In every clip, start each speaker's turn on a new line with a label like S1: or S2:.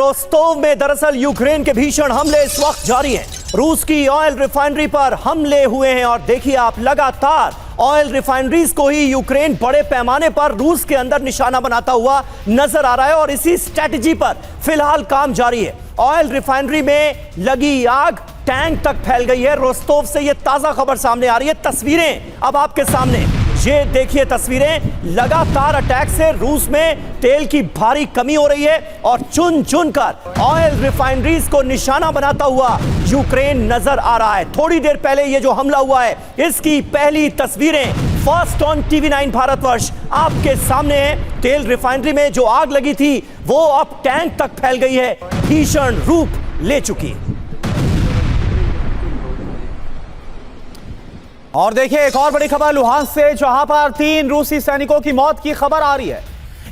S1: Rostov में दरअसल Ukraine के भीषण हमले इस वक्त जारी हैं। रूस की ऑयल रिफाइनरी पर हमले हुए हैं और देखिए आप, लगातार ऑयल रिफाइनरीज को ही यूक्रेन बड़े पैमाने पर रूस के अंदर निशाना बनाता हुआ नजर आ रहा है और इसी स्ट्रेटजी पर फिलहाल काम जारी है। ऑयल रिफाइनरी में लगी आग टैंक तक फैल गई है। रोस्तोव से ये ताजा खबर सामने आ रही है। तस्वीरें अब आपके सामने, ये देखिए तस्वीरें। लगातार अटैक से रूस में तेल की भारी कमी हो रही है और चुन चुन कर ऑयल रिफाइनरीज को निशाना बनाता हुआ यूक्रेन नजर आ रहा है। थोड़ी देर पहले ये जो हमला हुआ है, इसकी पहली तस्वीरें फर्स्ट ऑन TV9 भारतवर्ष आपके सामने है। तेल रिफाइनरी में जो आग लगी थी वो अब टैंक तक फैल गई है, भीषण रूप ले चुकी है।
S2: और देखिए एक और बड़ी खबर लुहांस्क से, जहां पर 3 रूसी सैनिकों की मौत की खबर आ रही है।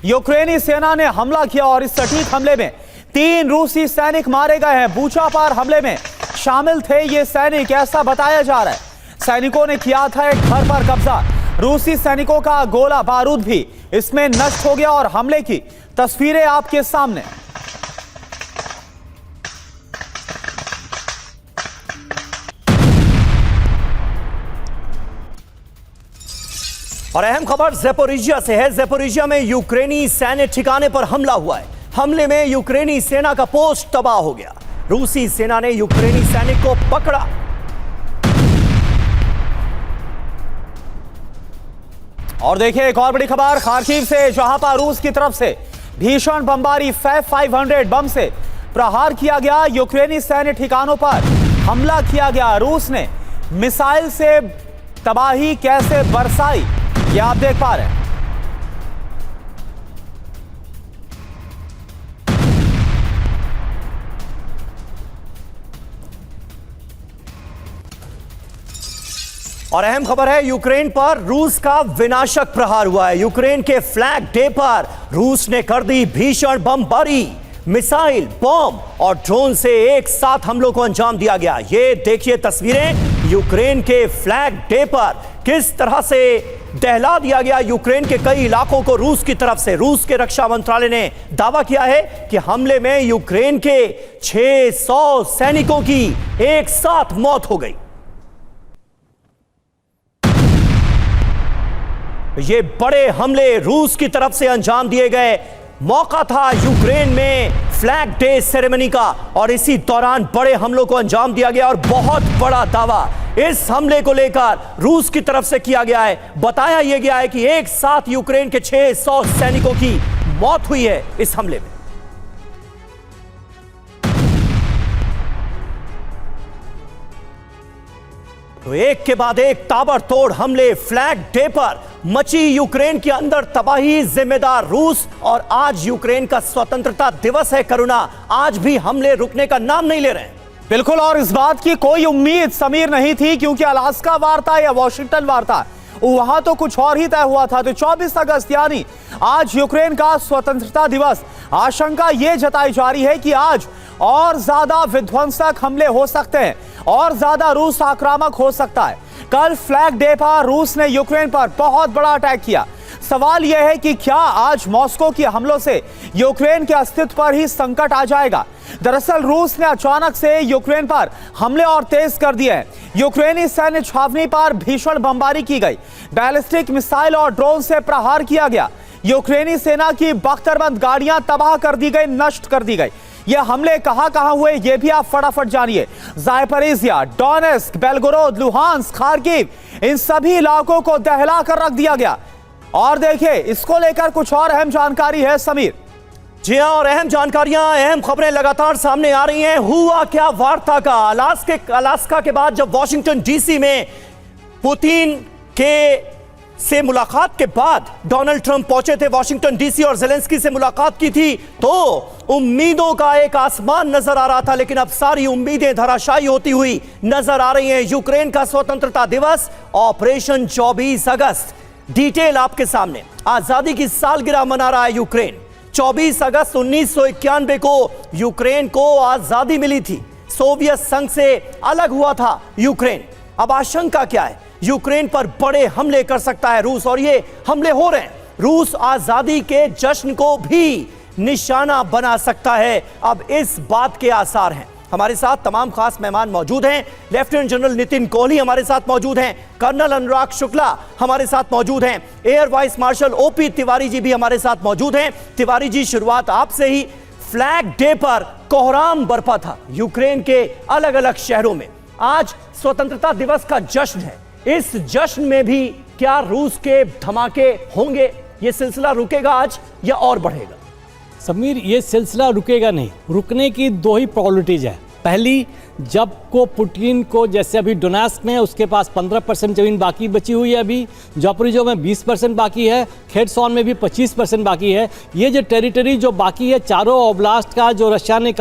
S2: यूक्रेनी सेना ने हमला किया और इस सटीक हमले में 3 रूसी सैनिक मारे गए हैं। बूचा पार हमले में शामिल थे ये सैनिक, ऐसा बताया जा रहा है। सैनिकों ने किया था एक घर पर कब्जा। रूसी सैनिकों का गोला बारूद भी इसमें नष्ट हो गया और हमले की तस्वीरें आपके सामने।
S1: और अहम खबर ज़ेपोरिजिया से है। ज़ेपोरिजिया में यूक्रेनी सैन्य ठिकाने पर हमला हुआ है। हमले में यूक्रेनी सेना का पोस्ट तबाह हो गया। रूसी सेना ने यूक्रेनी सैनिक को पकड़ा।
S2: और देखिए एक और बड़ी खबर खार्किव से, जहां पर रूस की तरफ से भीषण बमबारी F500 बम से प्रहार किया गया। यूक्रेनी सैन्य ठिकानों पर हमला किया गया। रूस ने मिसाइल से तबाही कैसे बरसाई, ये आप देख पा रहे हैं।
S1: और अहम खबर है, यूक्रेन पर रूस का विनाशक प्रहार हुआ है। यूक्रेन के फ्लैग डे पर रूस ने कर दी भीषण बमबारी। मिसाइल, बॉम्ब और ड्रोन से एक साथ हमलों को अंजाम दिया गया। ये देखिए तस्वीरें, यूक्रेन के फ्लैग डे पर किस तरह से दहला दिया गया यूक्रेन के कई इलाकों को रूस की तरफ से। रूस के रक्षा मंत्रालय ने दावा किया है कि हमले में यूक्रेन के 600 सैनिकों की एक साथ मौत हो गई। ये बड़े हमले रूस की तरफ से अंजाम दिए गए। मौका था यूक्रेन में फ्लैग डे सेरेमनी का और इसी दौरान बड़े हमलों को अंजाम दिया गया और बहुत बड़ा दावा इस हमले को लेकर रूस की तरफ से किया गया है। बताया यह गया है कि एक साथ यूक्रेन के 600 सैनिकों की मौत हुई है इस हमले में। तो एक के बाद एक ताबड़तोड़ हमले फ्लैग डे पर, मची यूक्रेन के अंदर तबाही, जिम्मेदार रूस। और आज यूक्रेन का स्वतंत्रता दिवस है करुणा, आज भी हमले रुकने का नाम नहीं ले रहे हैं।
S2: बिल्कुल, और इस बात की कोई उम्मीद समीर नहीं थी, क्योंकि अलास्का वार था या वॉशिंगटन वार था, वहां तो कुछ और ही तय हुआ था। तो 24 अगस्त यानी आज यूक्रेन का स्वतंत्रता दिवस। आशंका यह जताई जा रही है कि आज और ज्यादा विध्वंसक हमले हो सकते हैं और ज्यादा रूस आक्रामक हो सकता है। कल फ्लैग डे पर रूस ने यूक्रेन पर बहुत बड़ा अटैक किया। सवाल यह है कि क्या आज मॉस्को के हमलों से यूक्रेन के अस्तित्व पर ही संकट आ जाएगा। दरअसल रूस ने अचानक से यूक्रेन पर हमले और तेज कर दिए हैं। यूक्रेनी सैन्य छावनी पर भीषण बमबारी की गई। बैलिस्टिक मिसाइल और ड्रोन से प्रहार किया गया। यूक्रेनी सेना की बख्तरबंद गाड़ियां तबाह कर दी गई, नष्ट कर दी गई। ये हमले कहां हुए, ये भी आप फटाफट जानिए। Zaporizhzhia, Donetsk, Belgorod, Luhansk, Kharkiv, इन सभी इलाकों को दहला कर रख दिया गया। और देखिए इसको लेकर कुछ और अहम जानकारी है समीर।
S1: जी हां, और अहम जानकारियां, अहम खबरें लगातार सामने आ रही हैं। हुआ क्या वार्ता का? अलास्का के बाद जब वॉशिंगटन डीसी में पुतिन के से मुलाकात के बाद डोनाल्ड ट्रंप पहुंचे थे वॉशिंगटन डीसी और ज़ेलेंस्की से मुलाकात की थी, तो उम्मीदों का एक आसमान नजर आ रहा था। लेकिन अब सारी उम्मीदें धराशायी होती हुई नजर आ रही हैं। यूक्रेन का स्वतंत्रता दिवस, ऑपरेशन 24 अगस्त, डिटेल आपके सामने। आजादी की सालगिरह मना रहा है यूक्रेन। 24 अगस्त 1991 को यूक्रेन को आजादी मिली थी। सोवियत संघ से अलग हुआ था यूक्रेन। अब आशंका क्या है? यूक्रेन पर बड़े हमले कर सकता है रूस, और ये हमले हो रहे हैं। रूस आजादी के जश्न को भी निशाना बना सकता है, अब इस बात के आसार हैं। हमारे साथ तमाम खास मेहमान मौजूद हैं। लेफ्टिनेंट जनरल नितिन कोहली हमारे साथ मौजूद हैं, कर्नल अनुराग शुक्ला हमारे साथ मौजूद हैं, air vice marshal OP Tiwari ji भी हमारे साथ मौजूद हैं। तिवारी जी, शुरुआत आपसे ही। फ्लैग डे पर कोहराम बरपा था यूक्रेन के अलग अलग शहरों में। आज स्वतंत्रता दिवस का जश्न है। इस जश्न में भी क्या रूस के धमाके होंगे? यह सिलसिला रुकेगा आज या और बढ़ेगा?
S3: समीर, ये सिलसिला रुकेगा नहीं। रुकने की दो ही प्रॉबिलिटीज है। पहली, जब को पुतिन को, जैसे अभी डोनेस्क में उसके पास 15% जमीन बाकी बची हुई है, अभी जापोरिजो में 20% बाकी है, खेरसॉन में भी 25% बाकी है। ये जो टेरिटरी जो बाकी है चारों ओब्लास्ट का, जो रशिया ने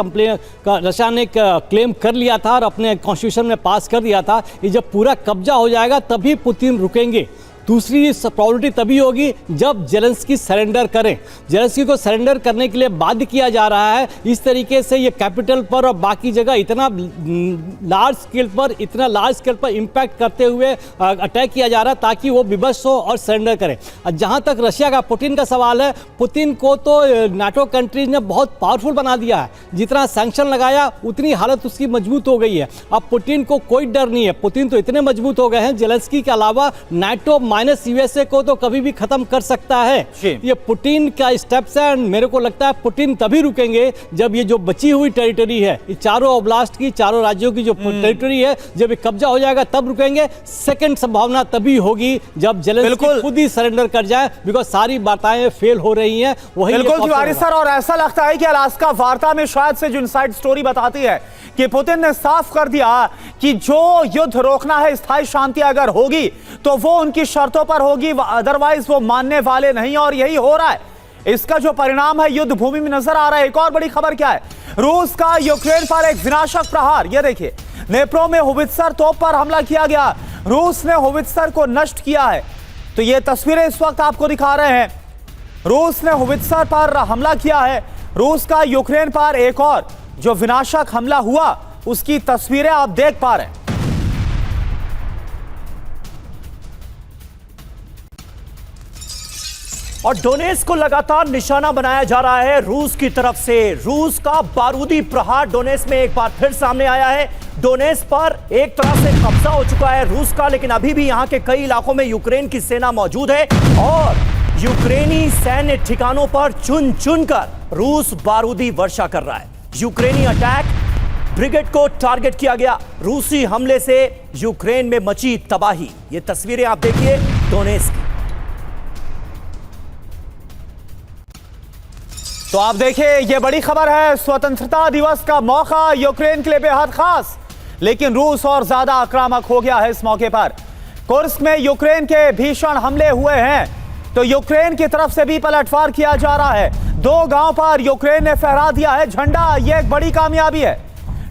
S3: क्लेम कर लिया था और अपने कॉन्स्टिट्यूशन में पास कर दिया था, ये जब पूरा कब्जा हो जाएगा तभी पुतिन रुकेंगे। दूसरी प्रॉबिलिटी तभी होगी जब जेलेंस्की सरेंडर करें। जेलेंस्की को सरेंडर करने के लिए बाध्य किया जा रहा है। इस तरीके से ये कैपिटल पर और बाकी जगह इतना लार्ज स्केल पर इम्पैक्ट करते हुए अटैक किया जा रहा है ताकि वो विवश हो और सरेंडर करें। जहां तक रशिया का, पुतिन का सवाल है, पुतिन को तो नाटो कंट्रीज ने बहुत पावरफुल बना दिया है। जितना सैंक्शन लगाया उतनी हालत उसकी मजबूत हो गई है। अब पुतिन को कोई डर नहीं है। पुतिन तो इतने मजबूत हो गए हैं, जेलेंस्की के अलावा नाटो माइनस यूएसए को तो कभी भी खत्म कर सकता है। ये पुतिन का स्टेप्स है। मेरे को लगता है पुतिन तभी रुकेंगे जब ये जो बची हुई टेरिटरी है, ये चारों ओब्लास्ट की, चारों राज्यों की जो टेरिटरी है, जब ये कब्जा हो जाएगा तब रुकेंगे। सेकंड संभावना तभी होगी जब जेलेंस्की खुद ही सरेंडर कर जाए, बिकॉज सारी बातें फेल हो रही हैं। वही
S2: बिल्कुल तिवारी सर, और ऐसा लगता है कि अलास्का वार्ता में शायद से जो इनसाइड स्टोरी बताती है कि पुतिन ने साफ कर दिया कि जो युद्ध रोकना है, स्थायी शांति अगर होगी तो वो उनकी शर्तों पर होगी, अदरवाइज वो मानने वाले नहीं। और यही हो रहा है। इसका जो परिणाम है युद्ध भूमि में नजर आ रहा है। एक और बड़ी खबर क्या है? रूस का यूक्रेन पर एक विनाशक प्रहार। ये देखिए, नेप्रो में होवित्जर तोप पर हमला किया गया। रूस ने होवित्जर को नष्ट किया है। तो ये तस्वीरें इस वक्त आपको दिखा रहे हैं। रूस ने होवित्जर पर हमला किया है। रूस का यूक्रेन पर एक और जो विनाशक हमला हुआ, उसकी तस्वीरें आप देख पा रहे हैं।
S1: और डोनेस्क को लगातार निशाना बनाया जा रहा है रूस की तरफ से। रूस का बारूदी प्रहार डोनेस्क में एक बार फिर सामने आया है। डोनेस्क पर एक तरह से कब्जा हो चुका है रूस का, लेकिन अभी भी यहां के कई इलाकों में यूक्रेन की सेना मौजूद है और यूक्रेनी सैन्य ठिकानों पर चुन चुनकर रूस बारूदी वर्षा कर रहा है। यूक्रेनी अटैक ब्रिगेड को टारगेट किया गया। रूसी हमले से यूक्रेन में मची तबाही। ये तस्वीरें आप देखिए डोनेस्क की।
S2: तो आप देखिए, ये बड़ी खबर है। स्वतंत्रता दिवस का मौका यूक्रेन के लिए बेहद खास, लेकिन रूस और ज्यादा आक्रामक हो गया है इस मौके पर। कुर्स्क में यूक्रेन के भीषण हमले हुए हैं, तो यूक्रेन की तरफ से भी पलटवार किया जा रहा है। 2 गांव पर यूक्रेन ने फहरा दिया है झंडा। यह एक बड़ी कामयाबी है।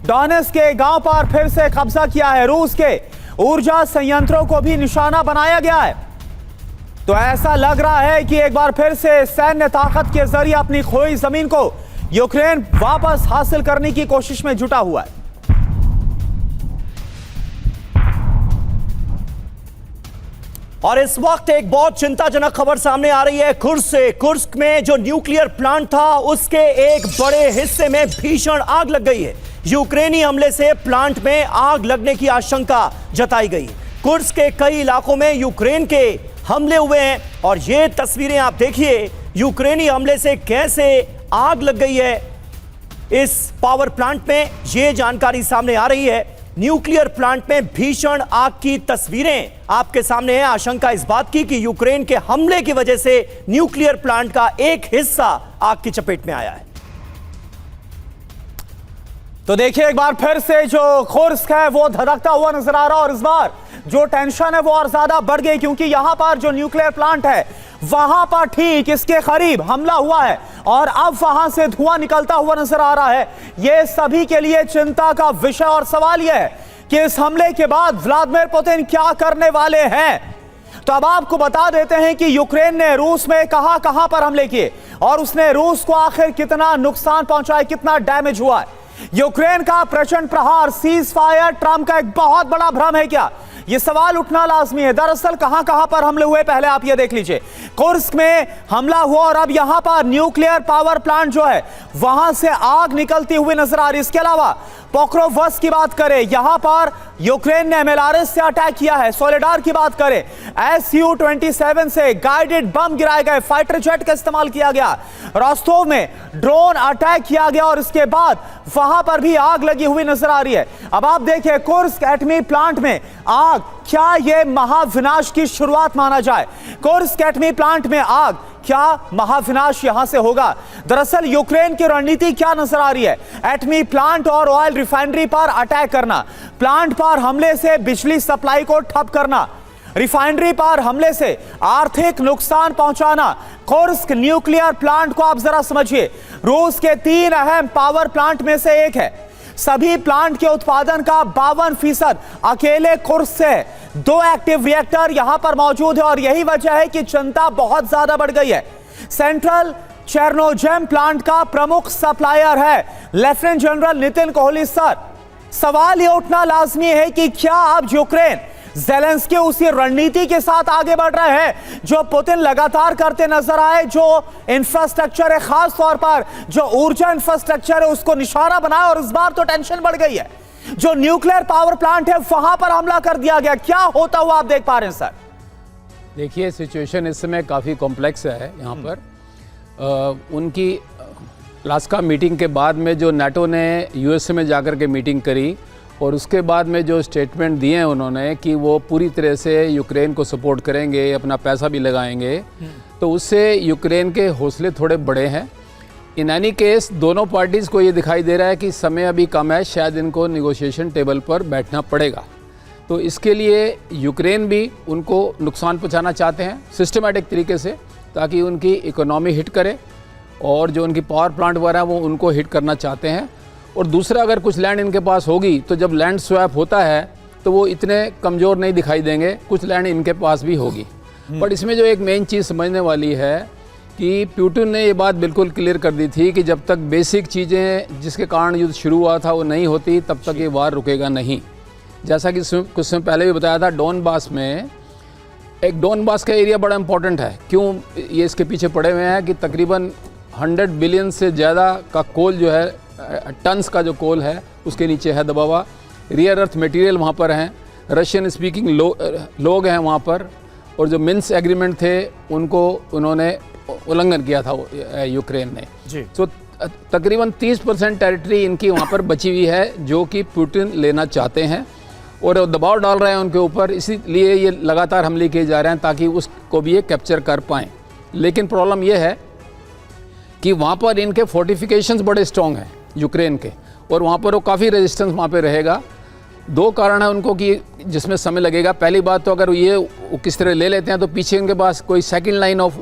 S2: डोनेस्क के गांव पर फिर से कब्जा किया है। रूस के ऊर्जा संयंत्रों को भी निशाना बनाया गया है। तो ऐसा लग रहा है कि एक बार फिर से सैन्य ताकत के जरिए अपनी खोई जमीन को यूक्रेन वापस हासिल करने की कोशिश में जुटा हुआ है।
S1: और इस वक्त एक बहुत चिंताजनक खबर सामने आ रही है कुर्स्क से। कुर्स्क में जो न्यूक्लियर प्लांट था, उसके एक बड़े हिस्से में भीषण आग लग गई है। यूक्रेनी हमले से प्लांट में आग लगने की आशंका जताई गई। कुर्स्क के कई इलाकों में यूक्रेन के हमले हुए हैं और ये तस्वीरें आप देखिए, यूक्रेनी हमले से कैसे आग लग गई है इस पावर प्लांट में। ये जानकारी सामने आ रही है। न्यूक्लियर प्लांट में भीषण आग की तस्वीरें आपके सामने है। आशंका इस बात की कि यूक्रेन के हमले की वजह से न्यूक्लियर प्लांट का एक हिस्सा आग की चपेट में आया है।
S2: तो देखिए, एक बार फिर से जो कुर्स्क है वो धधकता हुआ नजर आ रहा है और इस बार जो टेंशन है वो और ज्यादा बढ़ गई, क्योंकि यहां पर जो न्यूक्लियर प्लांट है वहां पर ठीक इसके करीब हमला हुआ है और अब वहां से धुआं निकलता हुआ नजर आ रहा है। यह सभी के लिए चिंता का विषय और सवाल यह है कि इस हमले के बाद व्लादिमीर पुतिन क्या करने वाले हैं। तो अब आपको बता देते हैं कि यूक्रेन ने रूस में कहां पर हमले किए और उसने रूस को आखिर कितना नुकसान पहुंचाया, कितना डैमेज हुआ है। यूक्रेन का प्रचंड प्रहार, सीज फायर ट्रंप का एक बहुत बड़ा भ्रम है क्या? ये सवाल उठना लाजमी है। दरअसल कहां कहां पर हमले हुए, पहले आप ये देख लीजिए। कुर्स्क में हमला हुआ और अब यहां पर न्यूक्लियर पावर प्लांट जो है वहां से आग निकलती हुई नजर आ रही है। इसके अलावा पोक्रोवस्क की बात करें, यहां पर यूक्रेन ने MLRS से अटैक किया है। सोलेडार की बात करें, Su-27 से गाइडेड बम गिराए गए, फाइटर जेट का इस्तेमाल किया गया। रोस्टोव में ड्रोन अटैक किया गया और इसके बाद वहां पर भी आग लगी हुई नजर आ रही है। अब आप देखिए कुर्स्क एटमी प्लांट में आग, क्या यह महाविनाश की शुरुआत माना जाए? कुर्स्क एटमी प्लांट में आग, क्या महाविनाश यहां से होगा? दरअसल यूक्रेन की रणनीति क्या नजर आ रही है? एटमी प्लांट और ऑयल रिफाइनरी पर अटैक करना, प्लांट पर हमले से बिजली सप्लाई को ठप करना, रिफाइनरी पर हमले से आर्थिक नुकसान पहुंचाना। कुर्स्क न्यूक्लियर प्लांट को आप जरा समझिए, रूस के 3 अहम पावर प्लांट में से एक है। सभी प्लांट के उत्पादन का 52% अकेले कुर्स्क से है। 2 एक्टिव रिएक्टर यहां पर मौजूद है और यही वजह है कि चिंता बहुत ज्यादा बढ़ गई है। सेंट्रल चेर्नोजेम प्लांट का प्रमुख सप्लायर है lieutenant general Nitin Kohli sir. सवाल यह उठना लाजमी है कि क्या अब यूक्रेन ज़ेलेंस्की उसी रणनीति के साथ आगे बढ़ रहे हैं जो पुतिन लगातार करते नजर आए, जो इंफ्रास्ट्रक्चर है, खास तौर पर जो ऊर्जा इंफ्रास्ट्रक्चर है उसको निशाना बनाया और इस बार तो टेंशन बढ़ गई है। जो न्यूक्लियर पावर प्लांट है वहां पर हमला कर दिया गया, क्या होता हुआ आप देख पा रहे हैं सर?
S4: देखिए, सिचुएशन इस समय काफ़ी कॉम्प्लेक्स है यहाँ पर। उनकी लास्का मीटिंग के बाद में जो नाटो ने यूएसए में जाकर के मीटिंग करी और उसके बाद में जो स्टेटमेंट दिए हैं उन्होंने कि वो पूरी तरह से यूक्रेन को सपोर्ट करेंगे, अपना पैसा भी लगाएंगे, तो उससे यूक्रेन के हौसले थोड़े बड़े हैं। इन एनी केस दोनों पार्टीज़ को ये दिखाई दे रहा है कि समय अभी कम है, शायद इनको निगोशिएशन टेबल पर बैठना पड़ेगा। तो इसके लिए यूक्रेन भी उनको नुकसान पहुंचाना चाहते हैं सिस्टमेटिक तरीके से, ताकि उनकी इकोनॉमी हिट करे, और जो उनकी पावर प्लांट वगैरह है वो उनको हिट करना चाहते हैं। और दूसरा, अगर कुछ लैंड इनके पास होगी तो जब लैंड स्वैप होता है तो वो इतने कमज़ोर नहीं दिखाई देंगे, कुछ लैंड इनके पास भी होगी। बट इसमें जो एक मेन चीज़ समझने वाली है कि पुतिन ने ये बात बिल्कुल क्लियर कर दी थी कि जब तक बेसिक चीज़ें जिसके कारण युद्ध शुरू हुआ था वो नहीं होती तब तक ये वार रुकेगा नहीं। जैसा कि कुछ समय पहले भी बताया था, डोनबास में एक डोनबास का एरिया बड़ा इंपॉर्टेंट है। क्यों ये इसके पीछे पड़े हुए हैं कि तकरीबन 100 बिलियन से ज़्यादा का कोल जो है, टन्स का जो कोल है उसके नीचे है दबा हुआ। रियर अर्थ मटेरियल वहाँ पर हैं, रशियन स्पीकिंग लोग हैं वहाँ पर, और जो मिन्स एग्रीमेंट थे उनको उन्होंने उल्लंघन किया था यूक्रेन ने जी। तो तकरीबन 30% टेरिटरी इनकी वहाँ पर बची हुई है जो कि पुतिन लेना चाहते हैं और दबाव डाल रहे हैं उनके ऊपर, इसीलिए ये लगातार हमले किए जा रहे हैं ताकि उसको भी ये कैप्चर कर पाएँ। लेकिन प्रॉब्लम ये है कि वहाँ पर इनके फोर्टिफिकेशंस बड़े स्ट्रॉन्ग हैं यूक्रेन के, और वहाँ पर वो काफ़ी रेजिस्टेंस वहाँ पे रहेगा। 2 कारण है उनको कि जिसमें समय लगेगा। पहली बात तो अगर ये किस तरह ले लेते हैं तो पीछे उनके पास कोई सेकंड लाइन ऑफ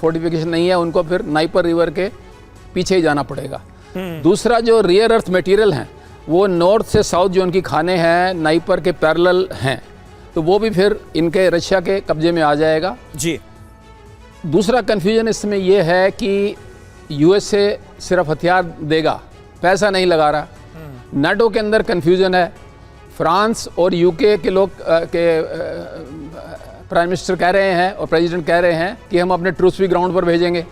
S4: फोर्टिफिकेशन नहीं है, उनको फिर नाइपर रिवर के पीछे ही जाना पड़ेगा। दूसरा, जो रियर अर्थ मटेरियल हैं वो नॉर्थ से साउथ जो उनकी खाने हैं नाइपर के पैरेलल हैं, तो वो भी फिर इनके रशिया के कब्जे में आ जाएगा जी। दूसरा कन्फ्यूजन इसमें यह है कि यूएसए सिर्फ हथियार देगा, पैसा नहीं लगा रहा। नाटो के अंदर कन्फ्यूजन है। फ्रांस और यूके के लोग प्राइम मिनिस्टर कह रहे हैं और प्रेसिडेंट कह रहे हैं कि हम अपने ट्रूप्स भी ग्राउंड पर भेजेंगे।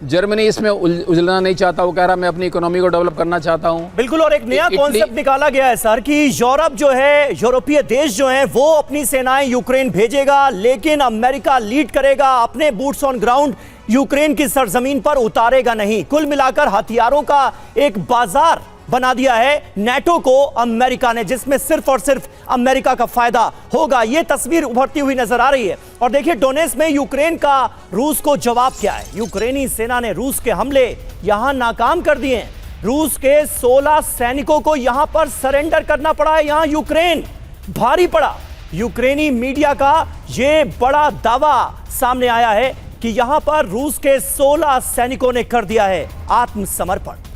S4: जर्मनी इसमें उलझना नहीं चाहता, वो कह रहा मैं अपनी इकोनॉमी को डेवलप करना चाहता हूँ।
S1: बिल्कुल, और एक नया कॉन्सेप्ट निकाला गया है सर कि यूरोप जो है, यूरोपीय देश जो हैं वो अपनी सेनाएं यूक्रेन भेजेगा, लेकिन अमेरिका लीड करेगा, अपने बूट्स ऑन ग्राउंड यूक्रेन की सरजमीन पर उतारेगा नहीं। कुल मिलाकर हथियारों का एक बाजार बना दिया है नाटो को अमेरिका ने, जिसमें सिर्फ और सिर्फ अमेरिका का फायदा होगा। यह तस्वीर उभरती हुई नजर आ रही है। और देखिए डोनेट्स्क में यूक्रेन का रूस को जवाब क्या है। यूक्रेनी सेना ने रूस के हमले यहां नाकाम कर दिए हैं। रूस के 16 सैनिकों को यहां पर सरेंडर करना पड़ा है। यहां यूक्रेन भारी पड़ा। यूक्रेनी मीडिया का यह बड़ा दावा सामने आया है कि यहां पर रूस के 16 सैनिकों ने कर दिया है आत्मसमर्पण।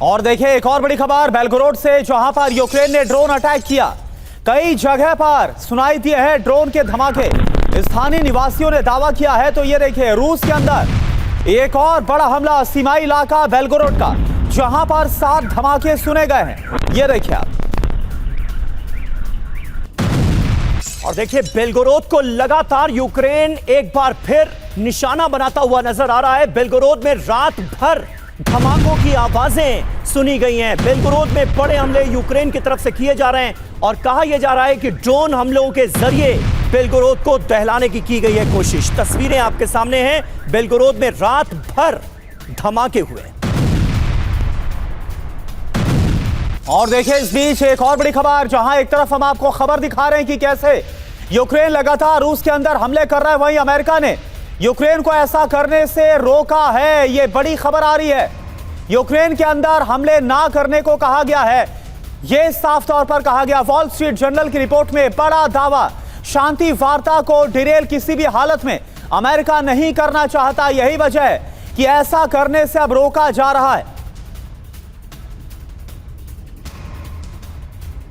S2: और देखिए एक और बड़ी खबर बेलगोरोड से, जहां पर यूक्रेन ने ड्रोन अटैक किया। कई जगह पर सुनाई दिए हैं ड्रोन के धमाके। स्थानीय निवासियों ने दावा किया है। तो ये देखिए रूस के अंदर एक और बड़ा हमला, सीमाई इलाका बेलगोरोड का, जहां पर 7 धमाके सुने गए हैं। ये देखिए आप।
S1: और देखिए बेलगोरोद को लगातार यूक्रेन एक बार फिर निशाना बनाता हुआ नजर आ रहा है। बेलगोरोद में रात भर धमाकों की आवाजें सुनी गई हैं। बेलगोरोद में बड़े हमले यूक्रेन की तरफ से किए जा रहे हैं और कहा यह जा रहा है कि ड्रोन हमलों के जरिए बेलगोरोद को दहलाने की गई है कोशिश। तस्वीरें आपके सामने हैं। बेलगोरोद में रात भर धमाके हुए।
S2: और देखिए इस बीच एक और बड़ी खबर, जहां एक तरफ हम आपको खबर दिखा रहे हैं कि कैसे यूक्रेन लगातार रूस के अंदर हमले कर रहा है, वहीं अमेरिका ने यूक्रेन को ऐसा करने से रोका है। यह बड़ी खबर आ रही है। यूक्रेन के अंदर हमले ना करने को कहा गया है, यह साफ तौर पर कहा गया। वॉल स्ट्रीट जर्नल की रिपोर्ट में बड़ा दावा, शांति वार्ता को डिरेल किसी भी हालत में अमेरिका नहीं करना चाहता। यही वजह है कि ऐसा करने से अब रोका जा रहा है।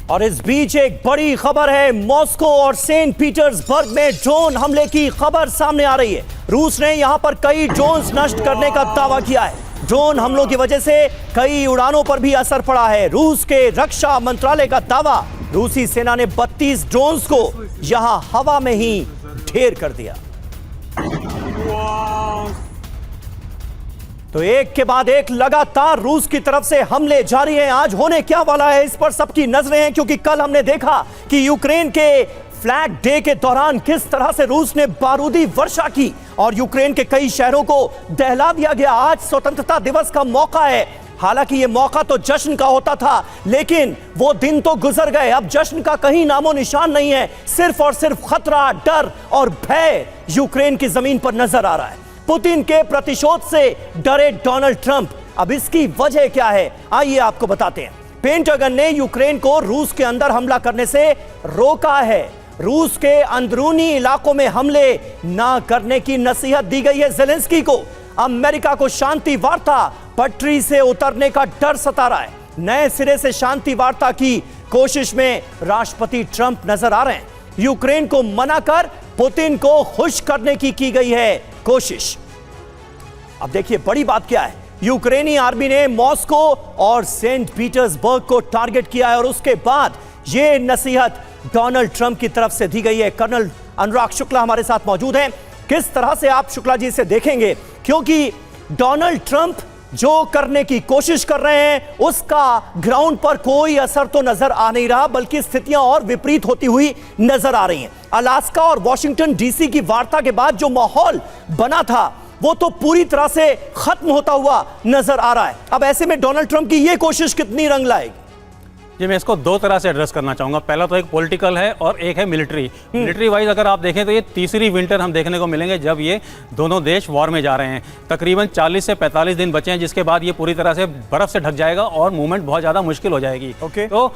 S1: और इस बीच एक बड़ी खबर है। मॉस्को और सेंट पीटर्सबर्ग में ड्रोन हमले की खबर सामने आ रही है। रूस ने यहां पर कई ड्रोन्स नष्ट करने का दावा किया है। ड्रोन हमलों की वजह से कई उड़ानों पर भी असर पड़ा है। रूस के रक्षा मंत्रालय का दावा, रूसी सेना ने 32 ड्रोन्स को यहां हवा में ही ढेर कर दिया। तो एक के बाद एक लगातार रूस की तरफ से हमले जारी हैं। आज होने क्या वाला है इस पर सबकी नजरें हैं, क्योंकि कल हमने देखा कि यूक्रेन के फ्लैग डे के दौरान किस तरह से रूस ने बारूदी वर्षा की और यूक्रेन के कई शहरों को दहला दिया गया। आज स्वतंत्रता दिवस का मौका है। हालांकि यह मौका तो जश्न का होता था, लेकिन वो दिन तो गुजर गए। अब जश्न का कहीं नामो निशान नहीं है। सिर्फ और सिर्फ खतरा, डर और भय यूक्रेन की जमीन पर नजर आ रहा है। पुतिन के प्रतिशोध से डरे डोनाल्ड ट्रंप। अब इसकी वजह क्या है, आइए आपको बताते हैं। पेंटागन ने यूक्रेन को रूस के अंदर हमला करने से रोका है। रूस के अंदरूनी इलाकों में हमले ना करने की नसीहत दी गई है ज़ेलेंस्की को। अमेरिका को शांति वार्ता पटरी से उतरने का डर सता रहा है। नए सिरे से शांति वार्ता की कोशिश में राष्ट्रपति ट्रंप नजर आ रहे हैं। यूक्रेन को मना कर पुतिन को खुश करने की गई है कोशिश। अब देखिए बड़ी बात क्या है। यूक्रेनी आर्मी ने मॉस्को और सेंट पीटर्सबर्ग को टारगेट किया है और उसके बाद यह नसीहत डोनाल्ड ट्रंप की तरफ से दी गई है। कर्नल अनुराग शुक्ला हमारे साथ मौजूद हैं। किस तरह से आप शुक्ला जी से देखेंगे, क्योंकि डोनाल्ड ट्रंप जो करने की कोशिश कर रहे हैं उसका ग्राउंड पर कोई असर तो नजर आ नहीं रहा, बल्कि स्थितियां और विपरीत होती हुई नजर आ रही हैं। अलास्का और वॉशिंगटन डीसी की वार्ता के बाद जो माहौल बना था वो तो पूरी तरह से खत्म होता हुआ नजर आ रहा है। अब ऐसे में डोनाल्ड ट्रंप की यह कोशिश कितनी रंग लाएगी?
S5: जी, मैं इसको दो तरह से एड्रेस करना चाहूँगा। पहला तो एक पॉलिटिकल है और एक है मिलिट्री। मिलिट्री वाइज अगर आप देखें तो ये तीसरी विंटर हम देखने को मिलेंगे जब ये दोनों देश वॉर में जा रहे हैं। तकरीबन 40 से 45 दिन बचे हैं, जिसके बाद ये पूरी तरह से बर्फ से ढक जाएगा और मूवमेंट बहुत ज़्यादा मुश्किल हो जाएगी। तो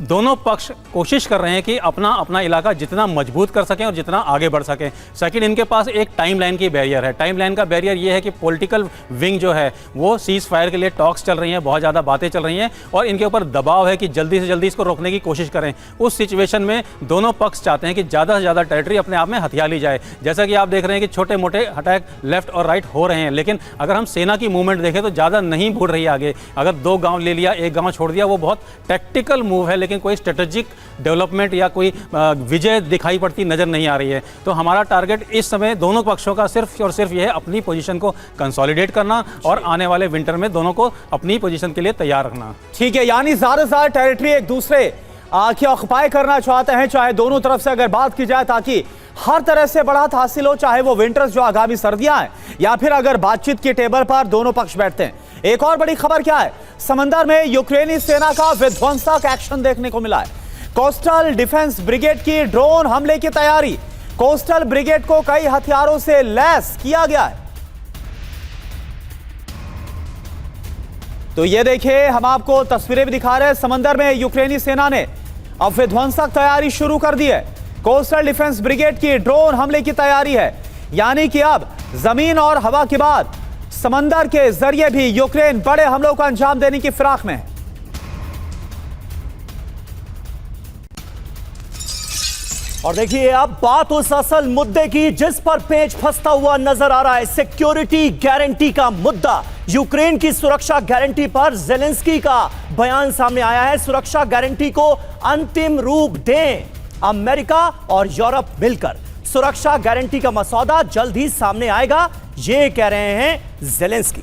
S5: दोनों पक्ष कोशिश कर रहे हैं कि अपना अपना इलाका जितना मजबूत कर सकें और जितना आगे बढ़ सकें। सेकंड, इनके पास एक टाइमलाइन की बैरियर है। टाइमलाइन का बैरियर ये है कि पॉलिटिकल विंग जो है वो सीज फायर के लिए टॉक्स चल रही हैं, बहुत ज़्यादा बातें चल रही हैं और इनके ऊपर दबाव है कि जल्दी से जल्दी इसको रोकने की कोशिश करें। उस सिचुएशन में दोनों पक्ष चाहते हैं कि ज़्यादा से ज़्यादा टेरिटरी अपने आप में हथिया ली जाए। जैसा कि आप देख रहे हैं कि छोटे मोटे अटैक लेफ्ट और राइट हो रहे हैं, लेकिन अगर हम सेना की मूवमेंट देखें तो ज़्यादा नहीं बढ़ रही है आगे। अगर 2 गाँव ले लिया, 1 गाँव छोड़ दिया, वो बहुत टैक्टिकल मूव है, लेकिन कोई स्ट्रेटेजिक डेवलपमेंट या कोई विजय दिखाई पड़ती नजर नहीं आ रही है। तो हमारा टारगेट इस समय दोनों पक्षों का सिर्फ और सिर्फ यह है अपनी पोजीशन को कंसोलिडेट करना और आने वाले विंटर में दोनों को अपनी पोजीशन के लिए तैयार रखना।
S2: ठीक है, यानी ज्यादा टेरिटरी एक दूसरे की ऑक्युपाई करना चाहते हैं, चाहे दोनों तरफ से अगर बात की जाए, ताकि हर तरह से बढ़त हासिल हो, चाहे वो विंटर्स जो आगामी सर्दियां हैं या फिर अगर बातचीत की टेबल पर दोनों पक्ष बैठते हैं। एक और बड़ी खबर क्या है, समंदर में यूक्रेनी सेना का विध्वंसक एक्शन देखने को मिला है। कोस्टल डिफेंस ब्रिगेड की ड्रोन हमले की तैयारी। कोस्टल ब्रिगेड को कई हथियारों से लैस किया गया है। तो ये देखिए, हम आपको तस्वीरें भी दिखा रहे हैं। समंदर में यूक्रेनी सेना ने अब विध्वंसक तैयारी शुरू कर दी है। कोस्टल डिफेंस ब्रिगेड की ड्रोन हमले की तैयारी है, यानी कि अब जमीन और हवा के बाद समंदर के जरिए भी यूक्रेन बड़े हमलों को अंजाम देने की फिराक में है।
S1: और देखिए अब बात उस असल मुद्दे की जिस पर पेच फंसता हुआ नजर आ रहा है, सिक्योरिटी गारंटी का मुद्दा। यूक्रेन की सुरक्षा गारंटी पर जेलेंस्की का बयान सामने आया है। सुरक्षा गारंटी को अंतिम रूप दें अमेरिका और यूरोप मिलकर। सुरक्षा गारंटी का मसौदा जल्द ही सामने आएगा, ये कह रहे हैं जेलेंस्की।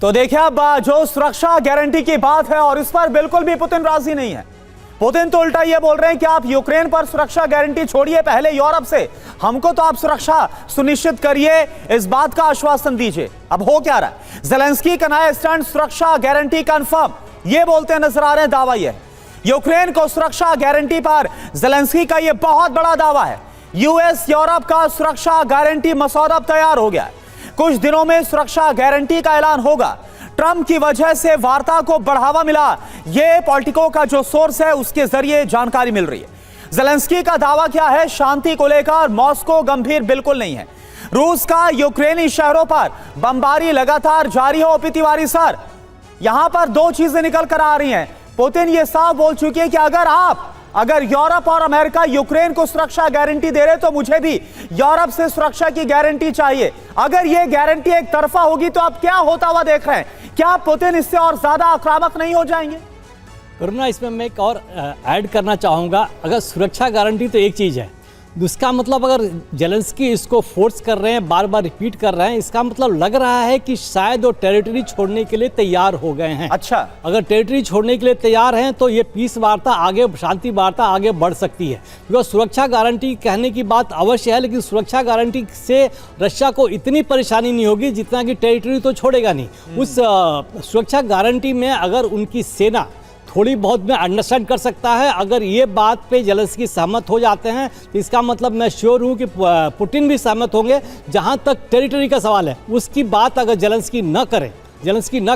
S2: तो देखिए अब जो सुरक्षा गारंटी की बात है और इस पर बिल्कुल भी पुतिन राजी नहीं है। पुतिन तो उल्टा ये बोल रहे हैं कि आप यूक्रेन पर सुरक्षा गारंटी छोड़िए, पहले यूरोप से हमको तो आप सुरक्षा सुनिश्चित करिए, इस बात का आश्वासन दीजिए। अब हो क्या रहा है, जेलेंस्की का नया स्टैंड सुरक्षा गारंटी कंफर्म, ये बोलते नजर आ रहे हैं। दावा यह है यूक्रेन को सुरक्षा गारंटी पर जेलेंस्की का यह बहुत बड़ा दावा है। यूएस यूरोप का सुरक्षा गारंटी मसौदा तैयार हो गया है, कुछ दिनों में सुरक्षा गारंटी का ऐलान होगा। ट्रंप की वजह से वार्ता को बढ़ावा मिला, यह पॉलिटिको का जो सोर्स है उसके जरिए जानकारी मिल रही है। जेलेंस्की का दावा क्या है, शांति को लेकर मॉस्को गंभीर बिल्कुल नहीं है। रूस का यूक्रेनी शहरों पर बमबारी लगातार जारी हो। तिवारी सर, यहां पर दो चीजें निकल कर आ रही हैं। पुतिन ये साफ बोल चुके हैं कि अगर यूरोप और अमेरिका यूक्रेन को सुरक्षा गारंटी दे रहे तो मुझे भी यूरोप से सुरक्षा की गारंटी चाहिए। अगर ये गारंटी एक तरफा होगी तो अब क्या होता हुआ देख रहे हैं, क्या पुतिन इससे और ज्यादा आक्रामक नहीं हो जाएंगे?
S3: करुणा, इसमें मैं एक और ऐड करना चाहूँगा। अगर सुरक्षा गारंटी तो एक चीज़ है, इसका मतलब अगर जेलेंस्की इसको फोर्स कर रहे हैं, बार बार रिपीट कर रहे हैं, इसका मतलब लग रहा है कि शायद वो टेरिटरी छोड़ने के लिए तैयार हो गए हैं।
S2: अच्छा,
S3: अगर टेरिटरी छोड़ने के लिए तैयार हैं तो ये पीस वार्ता आगे, शांति वार्ता आगे बढ़ सकती है। बिकॉज सुरक्षा गारंटी कहने की बात अवश्य है, लेकिन सुरक्षा गारंटी से रशिया को इतनी परेशानी नहीं होगी जितना कि टेरिटरी तो छोड़ेगा नहीं। उस सुरक्षा गारंटी में अगर उनकी सेना थोड़ी बहुत में अंडरस्टैंड कर सकता है, अगर ये बात पे जेलेंस्की सहमत हो जाते हैं तो इसका मतलब मैं श्योर हूँ कि पुतिन भी सहमत होंगे। जहाँ तक टेरिटरी का सवाल है उसकी बात अगर जेलेंस्की न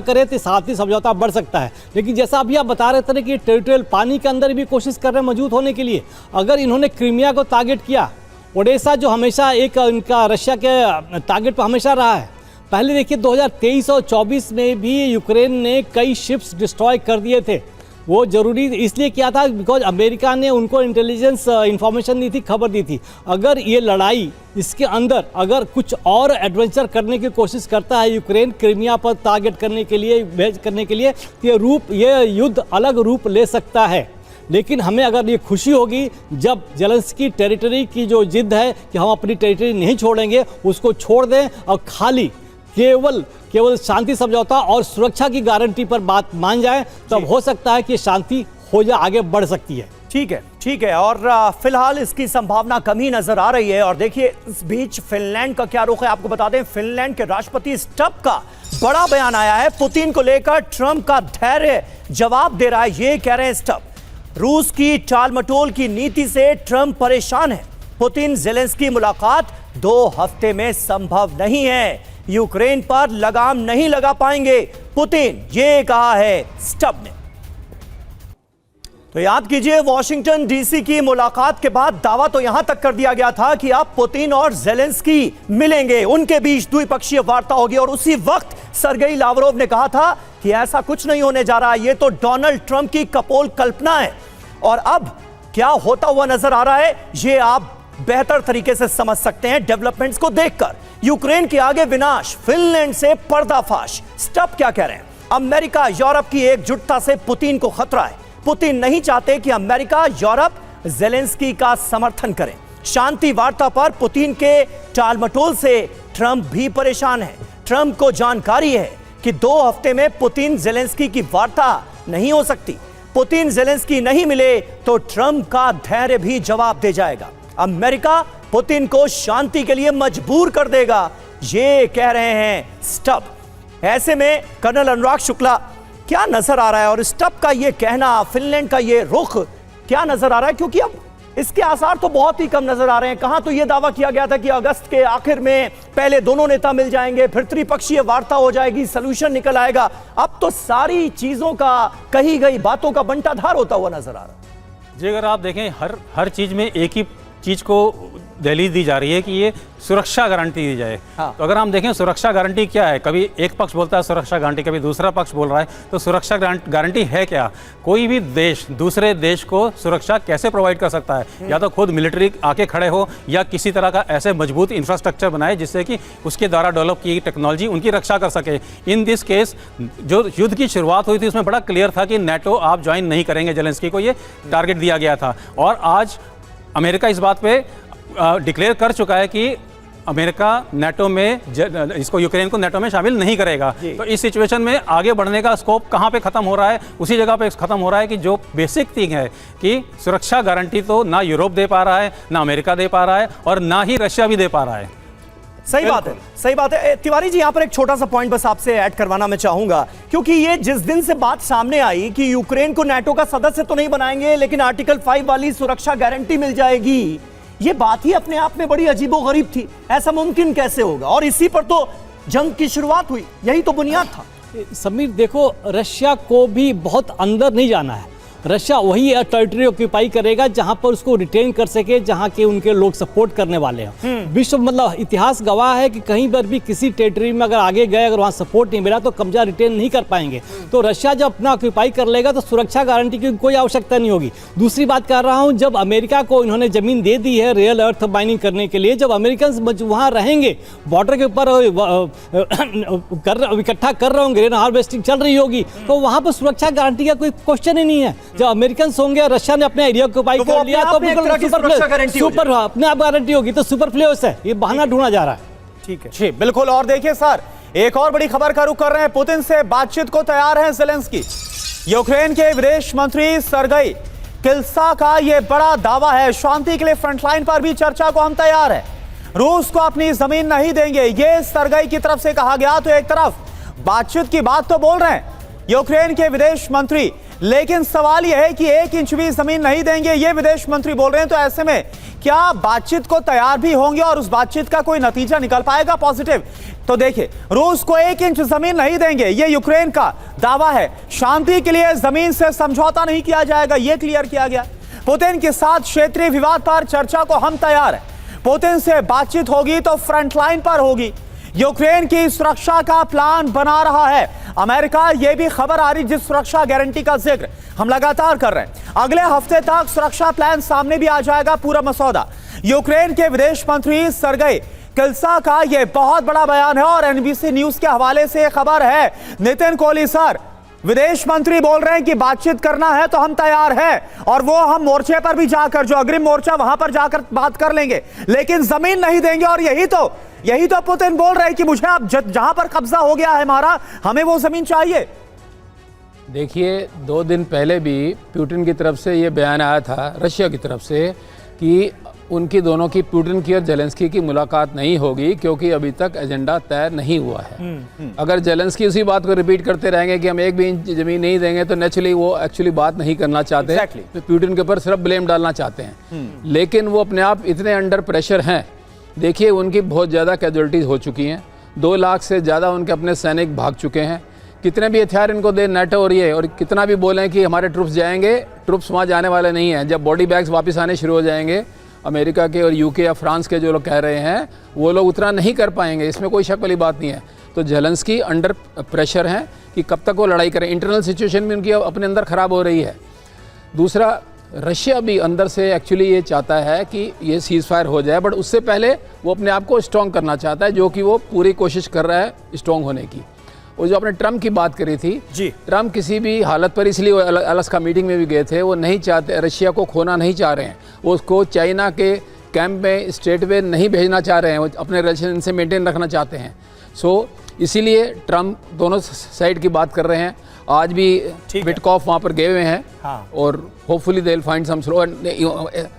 S3: करे तो साथ समझौता बढ़ सकता है। लेकिन जैसा अभी आप बता रहे थे कि टेरिटोरियल पानी के अंदर भी कोशिश कर रहे हैं मौजूद होने के लिए। अगर इन्होंने क्रीमिया को टारगेट किया, ओडेसा जो हमेशा एक इनका रशिया के टारगेट पर हमेशा रहा है। पहले देखिए 2023 और 24 में भी यूक्रेन ने कई शिप्स डिस्ट्रॉय कर दिए थे। वो जरूरी इसलिए किया था बिकॉज अमेरिका ने उनको इंटेलिजेंस इंफॉर्मेशन दी थी, खबर दी थी। अगर ये लड़ाई इसके अंदर अगर कुछ और एडवेंचर करने की कोशिश करता है यूक्रेन, क्रीमिया पर टारगेट करने के लिए तो ये युद्ध अलग रूप ले सकता है। लेकिन हमें अगर ये खुशी होगी जब जेलेंस्की टेरिटरी की जो जिद है कि हम अपनी टेरिटरी नहीं छोड़ेंगे उसको छोड़ दें और खाली केवल शांति समझौता और सुरक्षा की गारंटी पर बात मान जाए, तब हो सकता है कि शांति हो जाए, आगे बढ़ सकती है।
S1: ठीक है। और फिलहाल इसकी संभावना कम ही नजर आ रही है। और देखिए इस बीच फिनलैंड का क्या रुख है आपको बता दें। फिनलैंड के राष्ट्रपति स्टब का बड़ा बयान आया है। पुतिन को लेकर ट्रंप का धैर्य जवाब दे रहा है, ये कह रहे हैं स्टब। रूस की टालमटोल की नीति से ट्रंप परेशान है। पुतिन जेलेंस्की मुलाकात 2 हफ्ते में संभव नहीं है, यूक्रेन पर लगाम नहीं लगा पाएंगे पुतिन, ये कहा है स्टब ने। तो याद कीजिए वॉशिंगटन डीसी की मुलाकात के बाद दावा तो यहां तक कर दिया गया था कि अब पुतिन और जेलेंस्की मिलेंगे, उनके बीच द्विपक्षीय वार्ता होगी। और उसी वक्त सर्गेई लावरोव ने कहा था कि ऐसा कुछ नहीं होने जा रहा, ये तो डोनाल्ड ट्रंप की कपोल कल्पना है। और अब क्या होता हुआ नजर आ रहा है ये आप बेहतर तरीके से समझ सकते हैं डेवलपमेंट्स को देखकर। यूक्रेन के आगे विनाश, फिनलैंड से पर्दाफाश। स्टब क्या कह रहे हैं, अमेरिका यूरोप की एकजुटता से पुतिन को खतरा है। पुतिन नहीं चाहते कि अमेरिका यूरोप जेलेंस्की का समर्थन करें। शांति वार्ता पर पुतिन के टालमटोल से ट्रंप भी परेशान है। ट्रंप को जानकारी है कि 2 हफ्ते में पुतिन जेलेंस्की की वार्ता नहीं हो सकती। पुतिन जेलेंस्की नहीं मिले तो ट्रंप का धैर्य भी जवाब दे जाएगा। अमेरिका पुतिन को शांति के लिए मजबूर कर देगा, ये कह रहे हैं स्टब। ऐसे में कर्नल अनुराग शुक्ला, क्या नजर आ रहा है और स्टब का ये कहना, फिनलैंड का ये रुख क्या नजर आ रहा है? क्योंकि अब इसके आसार तो बहुत ही कम नजर आ रहे हैं। कहां तो ये दावा किया गया था कि अगस्त के आखिर में पहले दोनों नेता मिल जाएंगे, फिर त्रिपक्षीय वार्ता हो जाएगी, सलूशन निकल आएगा। अब तो सारी चीजों का, कही गई बातों का बंटाधार होता हुआ नजर आ रहा है।
S5: जी, अगर आप देखें हर चीज़ में एक ही चीज़ को दहलीज दी जा रही है कि ये सुरक्षा गारंटी दी जाए। तो अगर हम देखें सुरक्षा गारंटी क्या है, कभी एक पक्ष बोलता है सुरक्षा गारंटी, कभी दूसरा पक्ष बोल रहा है, तो सुरक्षा गारंटी है क्या? कोई भी देश दूसरे देश को सुरक्षा कैसे प्रोवाइड कर सकता है? या तो खुद मिलिट्री आके खड़े हो या किसी तरह का ऐसे मजबूत इंफ्रास्ट्रक्चर बनाए जिससे कि उसके द्वारा डेवलप की टेक्नोलॉजी उनकी रक्षा कर सके। इन दिस केस जो युद्ध की शुरुआत हुई थी उसमें बड़ा क्लियर था कि नेटो आप ज्वाइन नहीं करेंगे, जेलेंस्की को ये टारगेट दिया गया था। और आज अमेरिका इस बात पे डिक्लेयर कर चुका है कि अमेरिका नेटो में इसको यूक्रेन को नेटो में शामिल नहीं करेगा। तो इस सिचुएशन में आगे बढ़ने का स्कोप कहाँ पे खत्म हो रहा है? उसी जगह पे खत्म हो रहा है कि जो बेसिक थिंग है कि सुरक्षा गारंटी तो ना यूरोप दे पा रहा है, ना अमेरिका दे पा रहा है और ना ही रशिया भी दे पा रहा है।
S1: सही बात है, सही बात है। तिवारी जी, यहां पर एक छोटा सा पॉइंट बस आपसे ऐड करवाना मैं चाहूंगा, क्योंकि ये जिस दिन से बात सामने आई कि यूक्रेन को नाटो का सदस्य तो नहीं बनाएंगे लेकिन आर्टिकल 5 वाली सुरक्षा गारंटी मिल जाएगी, ये बात ही अपने आप में बड़ी अजीबोगरीब थी। ऐसा मुमकिन कैसे होगा? और इसी पर तो जंग की शुरुआत हुई, यही तो बुनियाद था।
S3: समीर देखो, रशिया को भी बहुत अंदर नहीं जाना है। रशिया वही टेरिटरी ऑक्यूपाई करेगा जहां पर उसको रिटेन कर सके, जहां के उनके लोग सपोर्ट करने वाले हैं। विश्व मतलब इतिहास गवाह है कि कहीं पर भी किसी टेरिटरी में अगर आगे गए, अगर वहां सपोर्ट नहीं मिला तो कब्जा रिटेन नहीं कर पाएंगे। तो रशिया जब अपना ऑक्यूपाई कर लेगा तो सुरक्षा गारंटी की कोई आवश्यकता नहीं होगी। दूसरी बात कर रहा हूं, जब अमेरिका को इन्होंने जमीन दे दी है रियल अर्थ माइनिंग करने के लिए, जब अमेरिकन वहां रहेंगे, बॉर्डर के ऊपर इकट्ठा कर रहे होंगे, हार्वेस्टिंग चल रही होगी, तो वहां पर सुरक्षा गारंटी का कोई क्वेश्चन ही नहीं है। जब अमेरिकन होंगे, रशिया ने अपने एरिया को कर लिया तो सुपर अपने आप गारंटी होगी। तो सुपर फ्लेवर्स है, ये बहाना ढूंढा जा रहा है।
S2: ठीक है जी, बिल्कुल। और देखिए सर, एक और बड़ी खबर का रुख कर रहे हैं। पुतिन से बातचीत को तैयार हैं ज़ेलेंस्की। यूक्रेन के विदेश मंत्री सर्गेई किल्सा का यह बड़ा दावा है, शांति के लिए फ्रंटलाइन पर भी चर्चा को हम तैयार हैं, रूस को अपनी जमीन नहीं देंगे, ये सर्गेई की तरफ से कहा गया। तो एक तरफ बातचीत की बात तो बोल रहे हैं यूक्रेन के विदेश मंत्री, लेकिन सवाल यह है कि 1 इंच भी जमीन नहीं देंगे, ये विदेश मंत्री बोल रहे हैं। तो ऐसे में क्या बातचीत को तैयार भी होंगे और उस बातचीत का कोई नतीजा निकल पाएगा पॉजिटिव? तो देखिए, रूस को 1 इंच जमीन नहीं देंगे, ये यूक्रेन का दावा है। शांति के लिए जमीन से समझौता नहीं किया जाएगा, ये क्लियर किया गया। पुतिन के साथ क्षेत्रीय विवाद पर चर्चा को हम तैयार हैं। पुतिन से बातचीत होगी तो फ्रंटलाइन पर होगी। यूक्रेन की सुरक्षा का प्लान बना रहा है अमेरिका, यह भी खबर आ रही, जिस सुरक्षा गारंटी का जिक्र हम लगातार कर रहे हैं। अगले हफ्ते तक सुरक्षा प्लान सामने भी आ जाएगा, पूरा मसौदा। यूक्रेन के विदेश मंत्री सर्गेई किल्सा का यह बहुत बड़ा बयान है और एनबीसी न्यूज के हवाले से खबर है। नितिन कोहली सर, विदेश मंत्री बोल रहे हैं कि बातचीत करना है तो हम तैयार हैं, और वो हम मोर्चे पर भी जाकर, जो अग्रिम मोर्चा वहां पर जाकर बात कर लेंगे, लेकिन जमीन नहीं देंगे। और यही तो पुतिन बोल रहे हैं कि मुझे अब जहां पर कब्जा हो गया है हमारा, हमें वो जमीन चाहिए।
S4: देखिए, 2 दिन पहले भी पुतिन की तरफ से ये बयान आया था रशिया की तरफ से कि उनकी दोनों की, पुतिन की और जेलेंस्की की मुलाकात नहीं होगी क्योंकि अभी तक एजेंडा तय नहीं हुआ है। अगर जेलेंस्की उसी बात को रिपीट करते रहेंगे कि हम 1 भी इंच जमीन नहीं देंगे तो नेचुरली वो एक्चुअली बात नहीं करना चाहते हैं, तो पुतिन के ऊपर सिर्फ ब्लेम डालना चाहते हैं। लेकिन वो अपने आप इतने अंडर प्रेशर हैं। देखिए, उनकी बहुत ज़्यादा कैजुअलिटीज़ हो चुकी हैं, 2 लाख से ज़्यादा उनके अपने सैनिक भाग चुके हैं। कितने भी हथियार इनको दे नेटो और ये, और कितना भी बोलें कि हमारे ट्रुप्स जाएंगे, ट्रुप्स वहाँ जाने वाले नहीं हैं। जब बॉडी बैग्स वापस आने शुरू हो जाएंगे, अमेरिका के और यूके या फ्रांस के जो लोग कह रहे हैं, वो लोग उतना नहीं कर पाएंगे, इसमें कोई शक वाली बात नहीं है। तो जेलेंस्की अंडर प्रेशर हैं कि कब तक वो लड़ाई करें। इंटरनल सिचुएशन भी उनकी अपने अंदर ख़राब हो रही है। दूसरा, रशिया भी अंदर से एक्चुअली ये चाहता है कि ये सीज़ फायर हो जाए, बट उससे पहले वो अपने आप को स्ट्रॉन्ग करना चाहता है, जो कि वो पूरी कोशिश कर रहा है स्ट्रॉन्ग होने की। और जो आपने ट्रम्प की बात करी थी जी, ट्रम्प किसी भी हालत पर, इसलिए अलास्का मीटिंग में भी गए थे, वो नहीं चाहते, रशिया को खोना नहीं चाह रहे हैं, वो उसको चाइना के कैंप में स्ट्रेट वे नहीं भेजना चाह रहे हैं, वो अपने रिलेशन से मेंटेन रखना चाहते हैं। सो इसीलिए ट्रम्प दोनों साइड की बात कर रहे हैं। आज भी विटकॉफ वहाँ पर गए हुए हैं। हाँ। और hopefully they will find some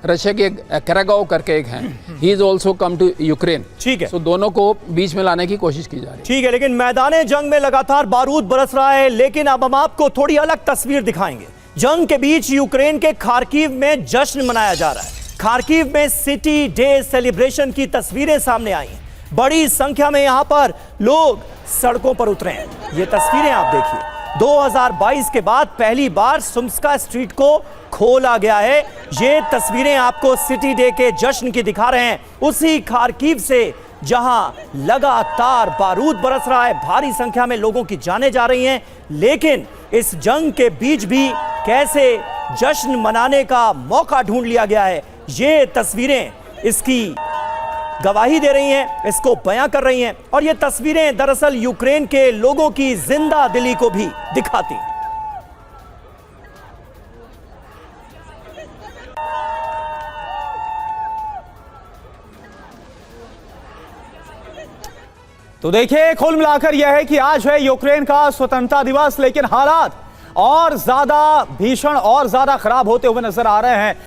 S4: Russia के कैरागाओ करके एक हैं, he is also come to Ukraine. ठीक है, सो दोनों को बीच में लाने की कोशिश की जा रही है।
S1: ठीक है, लेकिन मैदान जंग में लगातार बारूद बरस रहा है। लेकिन अब हम आपको थोड़ी अलग तस्वीर दिखाएंगे। जंग के बीच यूक्रेन के खार्किव में जश्न मनाया जा रहा है। खार्किव में सिटी डे सेलिब्रेशन की तस्वीरें सामने आई हैं। बड़ी संख्या में यहां पर लोग सड़कों पर उतरे हैं। ये तस्वीरें आप देखिए, 2022 के बाद पहली बार सुम्स्का स्ट्रीट को खोला गया है। ये तस्वीरें आपको सिटी डे के जश्न की दिखा रहे हैं, उसी खार्किव से जहां लगातार बारूद बरस रहा है, भारी संख्या में लोगों की जानें जा रही हैं, लेकिन इस जंग के बीच भी कैसे जश्न मनाने का मौका ढूंढ लिया गया है, ये तस्वीरें इसकी गवाही दे रही हैं, इसको बयां कर रही हैं। और ये तस्वीरें दरअसल यूक्रेन के लोगों की जिंदा दिली को भी दिखाती हैं।
S2: तो देखिए, कुल मिलाकर यह है कि आज है यूक्रेन का स्वतंत्रता दिवस, लेकिन हालात और ज्यादा भीषण और ज्यादा खराब होते हुए नजर आ रहे हैं।